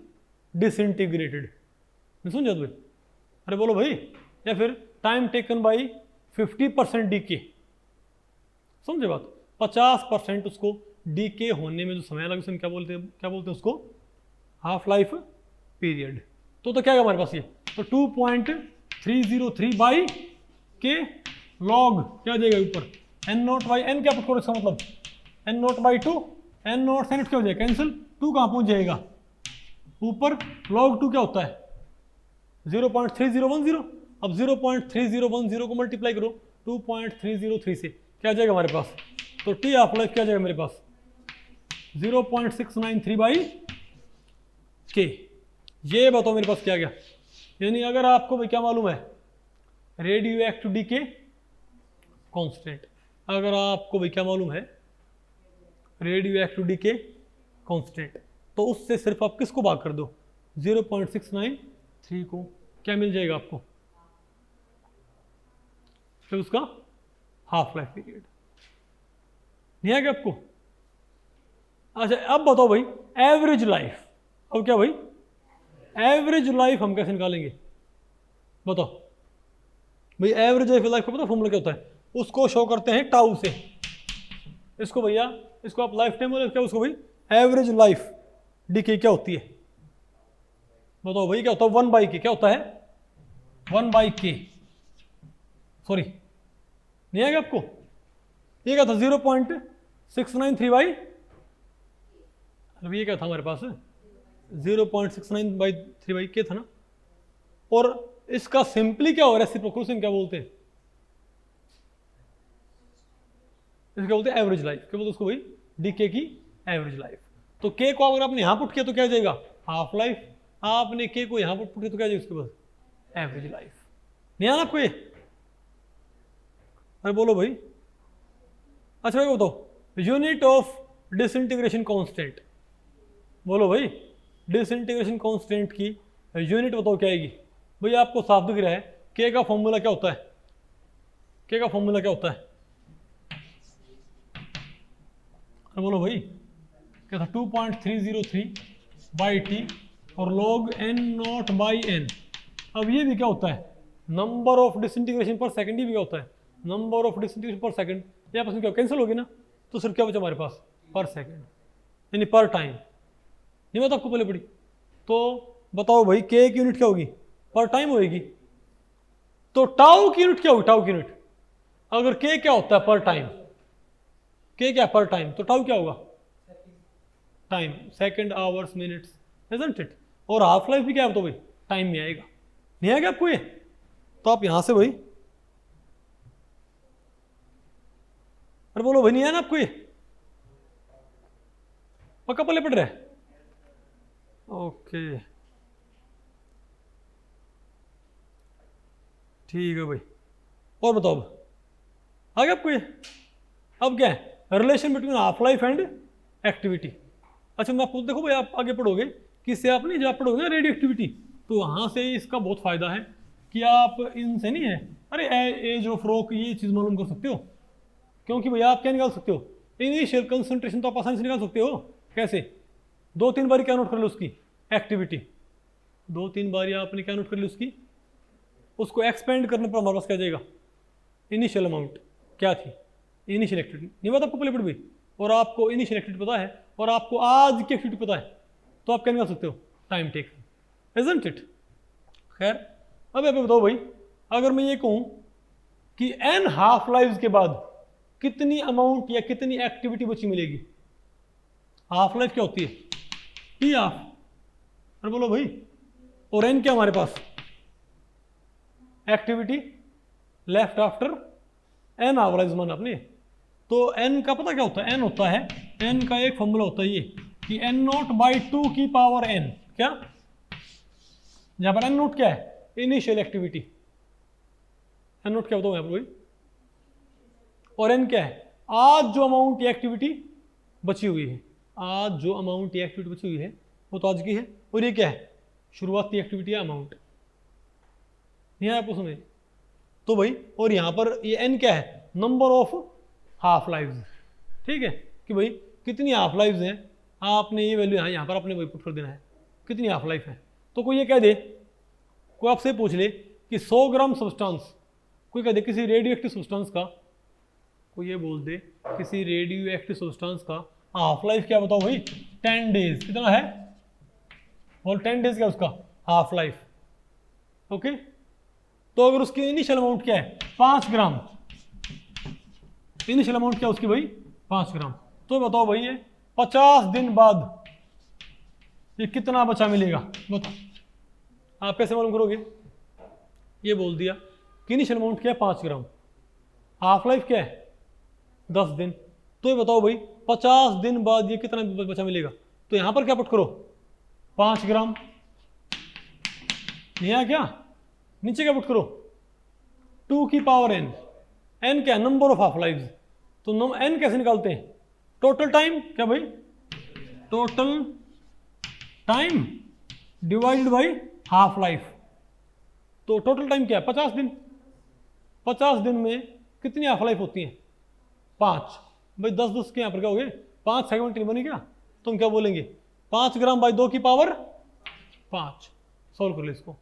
disintegrated. समझा भाई? अरे बोलो भाई। या फिर टाइम टेकन बाई 50% डीके, समझे बात? 50% उसको डीके होने में जो समय लगे उसमें क्या बोलते हैं उसको? Half life period. तो क्या है हमारे पास ये? तो 2.303 बाई के लॉग क्या जाएगा ऊपर? n नोट बाई n, क्या पुट करो इसका मतलब? n note by 2, n note से क्या हो जाएगा? कैंसिल, 2 कहाँ पहुंच जाएगा? ऊपर log 2 क्या होता है? 0.3010। अब 0.3010 को मल्टीप्लाई करो 2.303 से, क्या आ जाएगा हमारे पास? तो टी हाफ लाइफ क्या आ जाएगा मेरे पास? 0.693 बाई के। ये बताओ मेरे पास क्या गया? यानी अगर आपको भाई क्या मालूम है? Radio active decay constant. अगर आपको भाई क्या मालूम है? रेडियो एक्टिव डीके कांस्टेंट, तो उससे सिर्फ आप किसको भाग कर दो? 0.693 को। क्या मिल जाएगा आपको? फिर उसका हाफ लाइफ पीरियड। नहीं आ गया आपको? अच्छा अब बताओ भाई एवरेज लाइफ। अब क्या भाई? एवरेज लाइफ हम कैसे निकालेंगे? बताओ भाई। एवरेज लाइफ का पता फॉर्मूला क्या होता है? उसको शो करते हैं टाउ से। इसको भैया, इसको आप लाइफ टाइम बोले क्या उसको भाई? एवरेज लाइफ डीके क्या होती है? बताओ भाई क्या होता है? 1 बाई के। क्या होता है? 1 बाई के। सॉरी नहीं आएगा आपको? ये क्या था? 0.693 बाई, अब ये क्या था हमारे पास? 0.693 बाई के था ना। और इसका सिंपली क्या हो रहा है? रेसिप्रोकल क्या बोलते हैं? इसको बोलते हैं एवरेज लाइफ। क्या बोलते हैं उसको भाई? डीके की एवरेज लाइफ। तो के को अगर आपने यहाँ पुट किया तो क्या आ जाएगा, हाफ लाइफ। आपने के को यहाँ पुट किया तो क्या आ जाएगा उसके बाद, एवरेज लाइफ। नहीं आना आपको ये? अरे बोलो भाई। अच्छा भाई बताओ, यूनिट ऑफ डिसइंटीग्रेशन कांस्टेंट, बोलो भाई, डिसइंटीग्रेशन कांस्टेंट की यूनिट बताओ क्या आएगी। भाई आपको साफ दिख रहा है के का फॉर्मूला क्या होता है, के का फॉर्मूला क्या होता है, अरे बोलो भाई, क्या था, 2.303 बाई टी और log n0 बाई n। अब ये भी क्या होता है, number of disintegration per second, ही भी क्या होता है, number of disintegration per second. ये आपस में क्या कैंसिल होगी ना, तो सिर्फ क्या बचा हमारे पास, पर सेकंड, यानी पर टाइम। नहीं बात आपको पहले पड़ी? तो बताओ भाई के की यूनिट क्या होगी, पर टाइम होगी। तो टाउ की यूनिट क्या होगी, टाउ की यूनिट, अगर के क्या होता है पर टाइम, के क्या पर टाइम, तो टाउ क्या होगा, time, second, hours, minutes, isn't it. और हाफ लाइफ भी क्या है तो भाई टाइम में आएगा। नहीं आएगा आपको ये? तो आप यहां से भाई, अरे बोलो भाई, नहीं है ना आपको ये, पक्का पल्ले पड़ रहा है? ओके ठीक है भाई। और बताओ अब आ गया आपको ये? अब क्या है, relation between half life and activity. अच्छा मैं आपको देखो भाई, आप आगे पढ़ोगे किससे, आप नहीं, जब आप पढ़ोगे ना रेडियो एक्टिविटी, तो वहाँ से इसका बहुत फायदा है कि आप इनसे नहीं है, अरे एज ऑफ रॉक ये चीज़ मालूम कर सकते हो। क्योंकि भैया आप क्या निकाल सकते हो, इनिशियल कंसंट्रेशन तो आप आसानी से निकाल सकते हो। कैसे, 2-3 बारी क्या नोट कर लो उसकी एक्टिविटी, 2-3 बारी आपने क्या नोट कर ली उसकी, उसको एक्सपेंड करने पर हमारे पास क्या जाएगा, इनिशियल अमाउंट क्या थी, इनिशियल एक्टिविटी। नहीं बात आपको पहले पढ़ भी, और आपको इनिशियल एक्टिविटी पता है और आपको आज की एक्टिविटी पता है, तो आप क्या निकाल सकते हो, टाइम टेक, इजंट इट। खैर अब आप बताओ भाई, अगर मैं ये कहूं कि एन हाफ लाइव्स के बाद कितनी अमाउंट या कितनी एक्टिविटी बची मिलेगी, हाफ लाइफ क्या होती है, टी हाफ, अरे बोलो भाई, और एन क्या हमारे पास, activity left after N half lives माना आपने। तो एन का पता क्या होता है, एन होता है, एन का एक फॉर्मूला होता है ये कि n0 बाई 2 की पावर n, क्या, जहां पर n0 क्या है, इनिशियल एक्टिविटी, n0 क्या होता है यहाँ पर भाई, और n क्या है, आज जो अमाउंट या एक्टिविटी बची हुई है, आज जो अमाउंट या एक्टिविटी बची हुई है वो तो आज की है, और ये क्या है, शुरुआती एक्टिविटी या अमाउंट, नहीं आपको समझ। तो भाई और यहाँ पर ये n क्या है, नंबर ऑफ हाफ लाइव्स, ठीक है, कि भाई कितनी हाफ लाइव्स हैं, आपने ये वैल्यू यहाँ पर आपने वही पुट कर देना है, कितनी हाफ लाइफ है। तो कोई ये कह दे, कोई आपसे पूछ ले कि 100 ग्राम सब्सटेंस, कोई कह दे किसी रेडियो एक्टिव सब्सटेंस का, कोई ये बोल दे किसी रेडियो एक्टिव सब्सटेंस का हाफ लाइफ क्या बताओ भाई, 10 डेज, कितना है, और 10 डेज क्या उसका हाफ लाइफ, ओके। तो अगर उसकी इनिशियल अमाउंट क्या है, 5 ग्राम, इनिशियल अमाउंट क्या उसकी भाई 5 ग्राम, तो बताओ भाई ये 50 दिन बाद ये कितना बचा मिलेगा, बताओ आप कैसे मालूम करोगे। ये बोल दिया कि इनिशियल अमाउंट क्या है 5 ग्राम, हाफ लाइफ क्या है 10 दिन, तो ये बताओ भाई 50 दिन बाद ये कितना बचा मिलेगा। तो यहां पर क्या पुट करो, 5 ग्राम, यहाँ क्या नीचे क्या पुट करो, 2 की पावर n, n क्या नंबर ऑफ हाफ लाइव्स, तो n कैसे निकालते हैं, टोटल टाइम, क्या भाई total time divided by half life. तो टोटल टाइम क्या है 50 दिन, 50 दिन में कितनी हाफ लाइफ होती है 5, भाई 10-10 के यहाँ पर क्या हो गए 5 सेकंड नहीं बनी क्या, तो हम क्या बोलेंगे 5 ग्राम बाई 2 की पावर 5। सॉल्व कर लो इसको,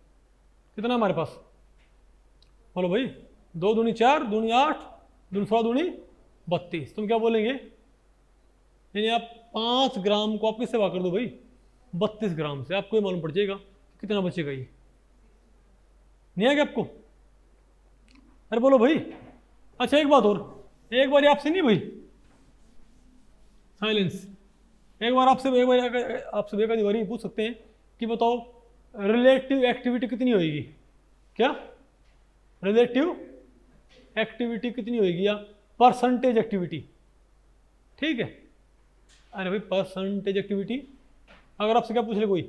कितना हमारे पास, बोलो भाई 2 दूनी 4, दूनी 8, दूनी 16, दूनी 32, तुम क्या बोलेंगे, यानी आप 5 ग्राम को आप किससे भाग कर दो भाई 32 ग्राम से, आपको ये मालूम पड़ जाएगा कितना बचेगा ये, नहीं आएगा आपको। अरे बोलो भाई। अच्छा एक बात और, एक बार आपसे नहीं भाई, साइलेंस, एक बार आपसे एक आधी बारी पूछ सकते हैं कि बताओ रिलेटिव एक्टिविटी कितनी होगी, क्या रिलेटिव एक्टिविटी कितनी होगी, या परसेंटेज एक्टिविटी, ठीक है। अरे भाई परसेंटेज एक्टिविटी, अगर आपसे क्या पूछ ले कोई,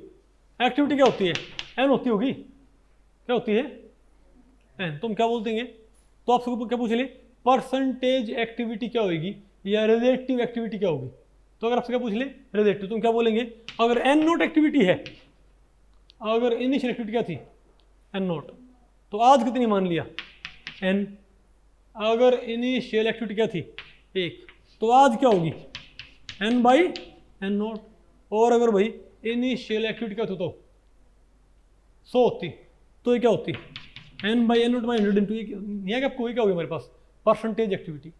एक्टिविटी क्या होती है, एन होती होगी, क्या होती है एन, तुम क्या बोल देंगे, तो आपसे क्या पूछ ले परसेंटेज एक्टिविटी क्या होगी या रिलेटिव एक्टिविटी क्या होगी, तो अगर आपसे क्या पूछ ले रिलेटिव, तुम क्या बोलेंगे, अगर एन नोट एक्टिविटी है, अगर इनिशियल एक्टिविटी क्या थी एन नोट, तो आज कितनी मान लिया एन, अगर इनिशियल एक्टिविटी क्या थी एक, तो आज क्या होगी एन बाई एन नोट, और अगर भाई इनिशियल एक्टिविटी क्या थी तो 100 होती, तो ये क्या होती N by N naught by 100 into, नहीं आएगा आपको, ये क्या होगी हमारे पास परसेंटेज एक्टिविटी,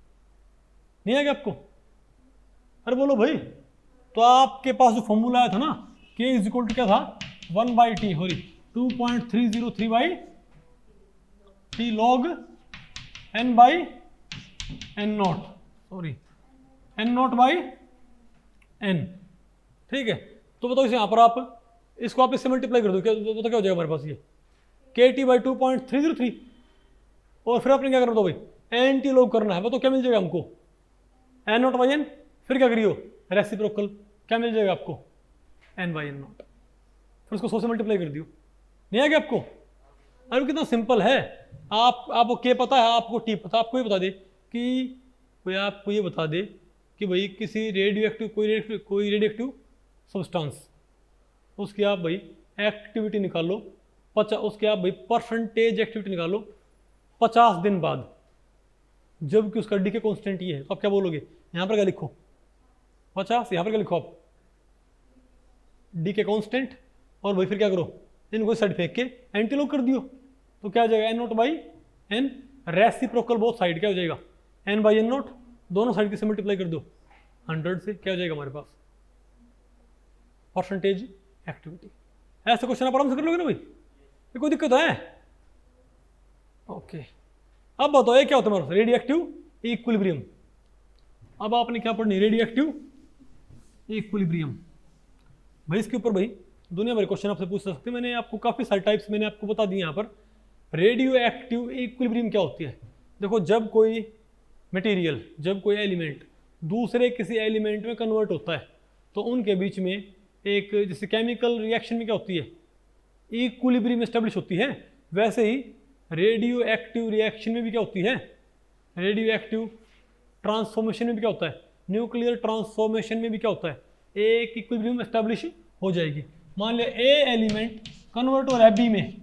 नहीं आएगा आपको, अरे बोलो भाई, तो आपके पास जो फॉर्मूला आया था ना k इज इक्वल टू क्या था 1 बाई टी, हो रही 2.303 by T log N by N naught, sorry N naught by N, ठीक है। तो बताओ इसे यहाँ पर आप इसको आप इससे मल्टीप्लाई कर दो, क्या तो क्या हो जाएगा हमारे पास ये के टी बाई 2.303, और फिर आपने क्या करना था भाई एन टी लॉग करना है, बताओ क्या मिल जाएगा हमको एन नॉट बाई एन, फिर क्या करियो रेसिप्रोकल, क्या मिल जाएगा आपको एन बाई एन नॉट, फिर उसको 100 से मल्टीप्लाई कर दियो, नहीं आएगा आपको, अरे कितना सिंपल है, आपको के पता है, आपको टी पता, आपको ये बता दे कि कोई आपको ये बता दे कि भाई किसी रेडियो एक्टिव कोई रेडियो एक्टिव सब्सटेंस, उसकी आप भाई एक्टिविटी निकालो 50, उसके आप भाई परसेंटेज एक्टिविटी निकालो 50 दिन बाद, जबकि उसका डी के कॉन्स्टेंट ये है, तो आप क्या बोलोगे, यहाँ पर क्या लिखो 50, यहाँ पर क्या लिखो आप डी के कॉन्स्टेंट, और भाई फिर क्या करो इनको साइड फेंक के एंटी लॉग कर दियो, तो क्या हो जाएगा N naught by N, reciprocal both side क्या हो जाएगा एन बाई एन नोट, दोनों साइड से मल्टीप्लाई कर दो 100 से, क्या हो जाएगा हमारे पास परसेंटेज एक्टिविटी। ऐसा क्वेश्चन आप आराम से कर लोगे ना भाई, ये कोई दिक्कत है, ओके। अब बताओ ये क्या होता है हमारे रेडियो एक्टिव इक्विलिब्रियम, अब आपने क्या पढ़नी रेडियो एक्टिव इक्विलिब्रियम, भाई इसके ऊपर भाई दुनिया भर क्वेश्चन आपसे पूछ सकते हैं, मैंने आपको काफ़ी सारे टाइप्स मैंने आपको बता दिए यहाँ पर। रेडियो एक्टिव इक्विलिब्रियम क्या होती है, देखो जब कोई मटेरियल, जब कोई एलिमेंट दूसरे किसी एलिमेंट में कन्वर्ट होता है, तो उनके बीच में एक जैसे केमिकल रिएक्शन में क्या होती है इक्विलिब्रियम एस्टेब्लिश होती है, वैसे ही रेडियो एक्टिव रिएक्शन में भी क्या होती है, रेडियो एक्टिव ट्रांसफॉर्मेशन में भी क्या होता है, न्यूक्लियर ट्रांसफॉर्मेशन में भी क्या होता है, एक इक्विलिब्रियम एस्टेब्लिश हो जाएगी। मान लिया ए एलिमेंट कन्वर्ट हो रहा है बी में,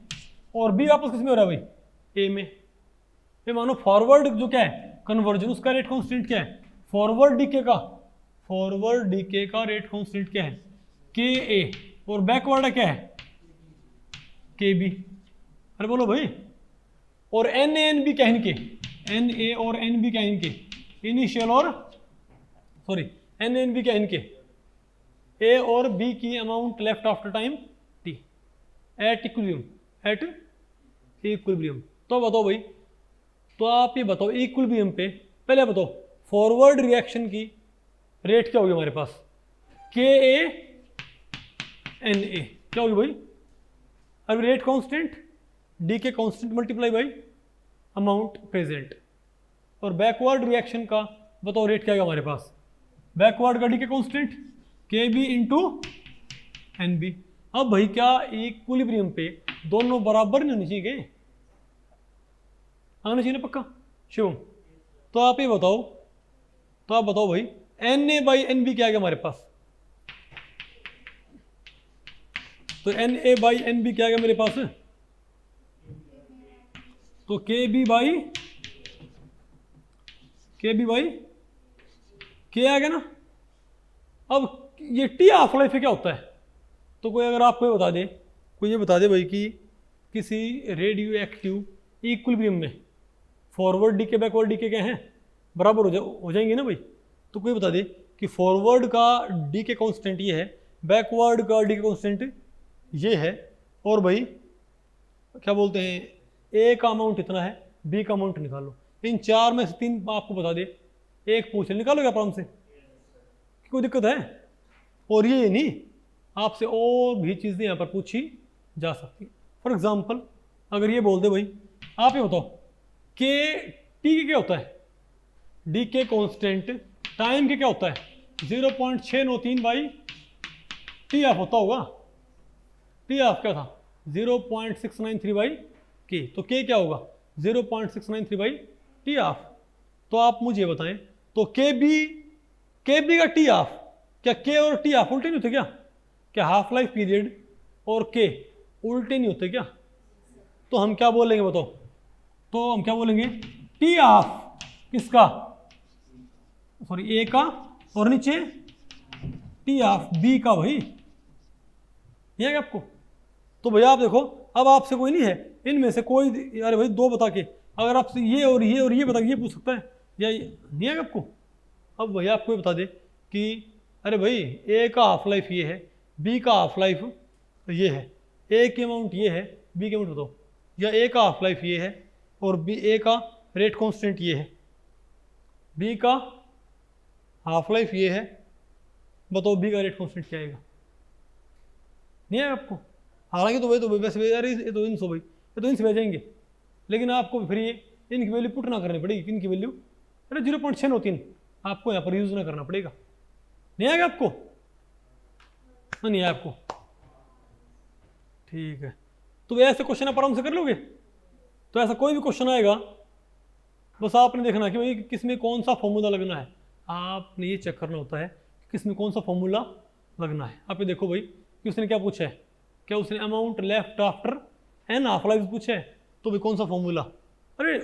और बी वापस किस में हो रहा है भाई ए में, ये मानो फॉरवर्ड जो क्या है कन्वर्जन, उसका रेट कांस्टेंट क्या है, फॉरवर्ड डीके का रेट कांस्टेंट क्या है के ए, और बैकवर्ड क्या है के बी, अरे बोलो भाई, और एन ए एन बी क्या है इनके, एन ए और एन बी क्या है इनके इनिशियल, और सॉरी एन एन बी क्या है इनके ए और बी की amount left after time T at equilibrium. तो बताओ भाई, तो आप ये बताओ इक्विलिब्रियम पे पहले बताओ फॉरवर्ड रिएक्शन की रेट क्या होगी हमारे पास के ए एन ए, क्या होगी भाई, अब रेट कांस्टेंट डी के constant multiply by amount present, और बैकवर्ड रिएक्शन का बताओ रेट क्या है हमारे पास, बैकवर्ड का डी के कांस्टेंट के बी इंटू एन बी। अब भाई क्या इक्विलिब्रियम पे दोनों बराबर नहीं होनी चाहिए, आना चाहिए ना पक्का शिवम, तो आप ये बताओ, तो आप बताओ भाई N A by N B क्या है हमारे पास, तो N A by N B क्या है मेरे पास, तो के बी बाई के आएगा ना। अब ये टी हाफ लाइफ क्या होता है, तो कोई अगर आपको ये बता दे, कोई ये बता दे भाई कि किसी रेडियो एक्टिव इक्विलिब्रियम में फॉरवर्ड डी के बैकवर्ड डी के क्या हैं बराबर हो जाएंगे ना भाई, तो कोई बता दे कि फॉरवर्ड का डी के कांस्टेंट ये है, बैकवर्ड का डी के कांस्टेंट ये है, और भाई क्या बोलते हैं ए का अमाउंट इतना है, बी का अमाउंट निकालो, इन चार में से तीन आपको बता दे, एक पूछ निकालोगे आराम से, कोई दिक्कत है, और ये नहीं आपसे और भी चीज़ें यहाँ पर पूछी जा सकती है। फॉर एग्जाम्पल अगर ये बोल दे भाई, आप ये बताओ के टी के क्या होता है डी के कॉन्स्टेंट, टाइम के क्या होता है 0.693 बाई टी ऑफ होता होगा। टी ऑफ क्या था 0.693 बाई के, तो के क्या होगा 0.693 बाई टी ऑफ। तो आप मुझे बताएं तो के बी का टी ऑफ, क्या के और टी ऑफ उल्टे नहीं होते क्या हाफ लाइफ पीरियड और के उल्टे नहीं होते क्या? तो हम क्या बोलेंगे बताओ, तो हम क्या बोलेंगे टी ऑफ किसका, सॉरी ए का, और नीचे टी ऑफ बी का। भाई ये है आपको। तो भैया आप देखो, अब आपसे कोई नहीं है इनमें से कोई, अरे भाई दो बता के अगर आपसे ये और ये बता के ये पूछ सकता है या नहीं है आपको। अब भैया आपको बता दे कि अरे भाई ए का हाफ लाइफ ये है, बी का हाफ लाइफ ये है, ए की अमाउंट ये है, बी की अमाउंट बताओ, या ए का हाफ लाइफ ये है और बी ए का रेट कांस्टेंट ये है, बी का हाफ लाइफ ये है, बताओ बी का रेट कांस्टेंट क्या आएगा? नहीं है आपको। हालांकि तो वैसे यार ये तो इनसे भाई ये तो इनसे भेज जाएंगे, लेकिन आपको फिर ये इनकी वैल्यू पुट ना करनी पड़ेगी। इनकी वैल्यू अरे 0.693 आपको यहाँ पर यूज ना करना पड़ेगा। नहीं आएगा आपको? नहीं है आपको, ठीक है। तो ऐसे क्वेश्चन आप आराम से कर लोगे। तो ऐसा कोई भी क्वेश्चन आएगा बस आपने देखना कि भाई किसमें कौन सा फॉर्मूला लगना है, आपने ये चेक करना होता है कि किसमें कौन सा फॉर्मूला लगना है। आप ये देखो भाई कि उसने क्या पूछा है, क्या उसने amount left after N half life पूछा है, तो भाई कौन सा फॉर्मूला, अरे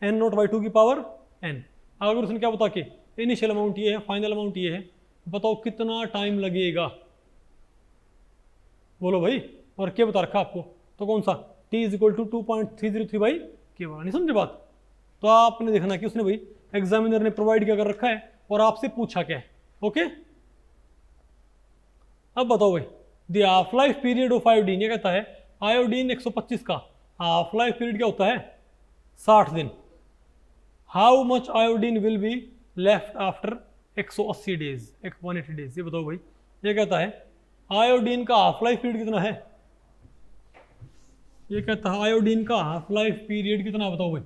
n0/2 की पावर n। अगर उसने क्या बता के इनिशियल अमाउंट ये है, फाइनल अमाउंट ये है, बताओ कितना टाइम लगेगा, बोलो भाई। और क्या बता रखा आपको, तो कौन सा t = 2.303 बाई के वाला। नहीं समझे बात? तो आपने देखना कि उसने भाई एग्जामिनर ने प्रोवाइड क्या कर रखा है और आपसे पूछा क्या है। ओके, अब बताओ भाई the half life period of iodine, ये कहता है आयोडीन 125 का हाफ लाइफ पीरियड क्या होता है 60 दिन। How much iodine will be left after 180 days, 180 days. ये बताओ भाई, ये कहता है आयोडीन का हाफ लाइफ पीरियड कितना है, ये कहता है आयोडीन का हाफ लाइफ पीरियड कितना, बताओ भाई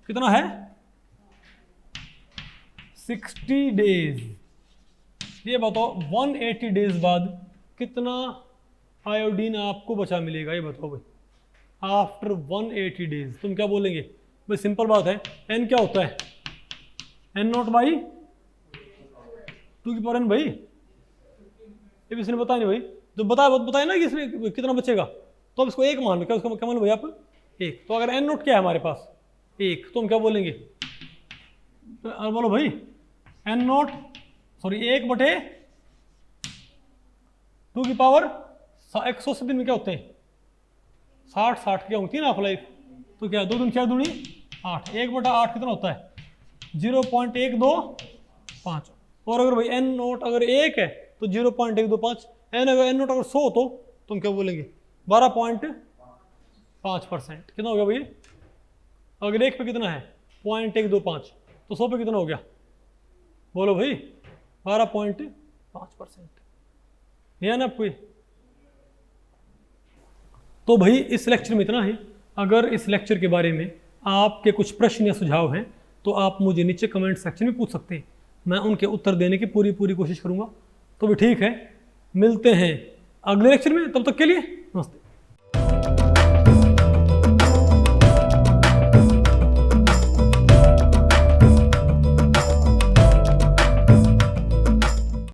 कितना है 60 डेज। ये बताओ 180 डेज बाद कितना आयोडीन आपको बचा मिलेगा, ये बताओ भाई आफ्टर 180 डेज। तुम क्या बोलेंगे भाई? सिंपल बात है, n क्या होता है n0/2 की पावर n भाई। ये भी इसने बताया नहीं भाई, तो बताया ना कि इसमें कितना बचेगा, तो अब इसको एक मान लो। क्या उसका क्या मान लो भाई आप एक। तो अगर n0 क्या है हमारे पास एक, तो हम क्या बोलेंगे, तो बोलो भाई n0 सॉरी 1/2 की पावर 180 दिन में क्या होते हैं 60 क्या होती है ना हाफ लाइफ। तो क्या 2 दूनी 4 दूनी 8, 1/8 कितना होता है 0.125। और अगर भाई n0 अगर 1 है तो 0.125, n0 अगर 100 तो तुम क्या बोलेंगे 12.5%। कितना हो गया भाई? अगर 1 पे कितना है 0.125 तो 100 पे कितना हो गया, बोलो भाई 12.5%। है ना आपको? तो भाई इस लेक्चर में इतना ही। अगर इस लेक्चर के बारे में आपके कुछ प्रश्न या सुझाव हैं तो आप मुझे नीचे कमेंट सेक्शन में पूछ सकते हैं, मैं उनके उत्तर देने की पूरी कोशिश करूंगा। तो भी ठीक है, मिलते हैं अगले लेक्चर में, तब तक के लिए नमस्ते।